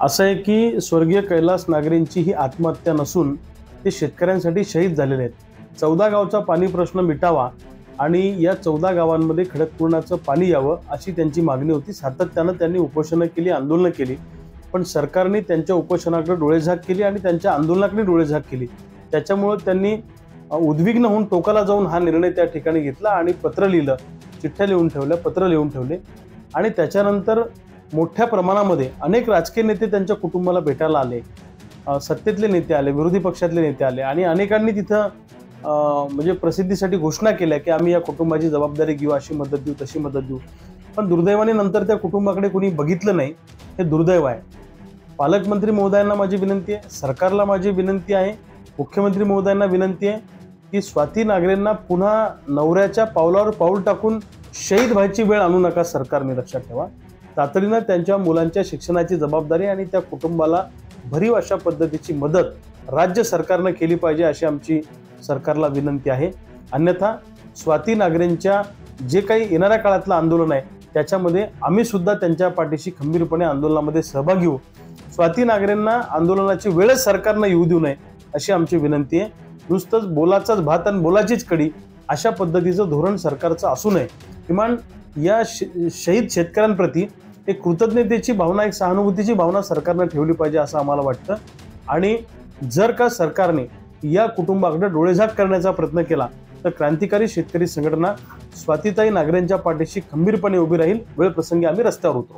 असं आहे की स्वर्गीय कैलास नागरेंची ही आत्महत्या नसून ते शेतकऱ्यांसाठी शहीद झालेले आहेत। 14 गावचा पाणी प्रश्न मिटावा आणि या 14 गावांमध्ये खडकपूर्णाचं पाणी यावं अशी त्यांची मागणी होती। सातत्यानं त्यांनी उपोषणं केली, आंदोलनं केली, पण सरकारने त्यांच्या उपोषणाकडे डोळेझाक केली आणि त्यांच्या आंदोलनाकडे डोळेझाक केली। त्याच्यामुळे त्यांनी उद्विग्न होऊन टोकाला जाऊन हा निर्णय त्या ठिकाणी घेतला आणि पत्र लिहिलं, चिठ्ठ्या लिहून ठेवल्या, पत्र लिहून ठेवले आणि त्याच्यानंतर मोठ्या प्रमाणामध्ये अनेक राजकीय नेते त्यांच्या कुटुंबाला भेटायला आले, सत्तेतले नेते आले, विरोधी पक्षातले नेते आले आणि अनेकांनी तिथं म्हणजे प्रसिद्धीसाठी घोषणा केल्या की आम्ही या कुटुंबाची जबाबदारी घेऊ, अशी मदत देऊ, तशी मदत देऊ। पण दुर्दैवाने नंतर त्या कुटुंबाकडे कोणी बघितलं नाही, हे दुर्दैव आहे। पालकमंत्री महोदयांना माझी विनंती आहे, सरकारला माझी विनंती आहे, मुख्यमंत्री महोदयांना विनंती आहे की स्वाती नागरेंना पुन्हा नवऱ्याच्या पावलावर पाऊल टाकून शहीद व्हायची वेळ आणू नका। सरकारने लक्षात ठेवा, तातडीनं त्यांच्या मुलांच्या शिक्षणाची जबाबदारी आणि त्या कुटुंबाला भरीव अशा पद्धतीची मदत राज्य सरकारनं केली पाहिजे, अशी आमची सरकारला विनंती आहे। अन्यथा स्वाती नागरेंच्या जे काही येणाऱ्या काळातलं आंदोलन आहे त्याच्यामध्ये आम्ही सुद्धा त्यांच्या पाठीशी खंबीरपणे आंदोलनामध्ये सहभागी होऊ। स्वाती नागरेंना आंदोलनाची वेळच सरकारनं येऊ देऊ नये, अशी आमची विनंती आहे। नुसतंच बोलाचाच भात आणि बोलाचीच कडी अशा पद्धतीचं धोरण सरकारचं असू नये। किमान या शहीद शेतकऱ्यांप्रती एक कृतज्ञतेची भावना, एक सहानुभूतीची भावना सरकारनं ठेवली पाहिजे असं आम्हाला वाटतं। आणि जर का सरकारने या कुटुंबाकडे डोळेझाक करण्याचा प्रयत्न केला तर क्रांतिकारी शेतकरी संघटना स्वातीताई नागरेंच्या पाठीशी खंबीरपणे उभी राहील। वेळ प्रसंगी आम्ही रस्त्यावर उतरू।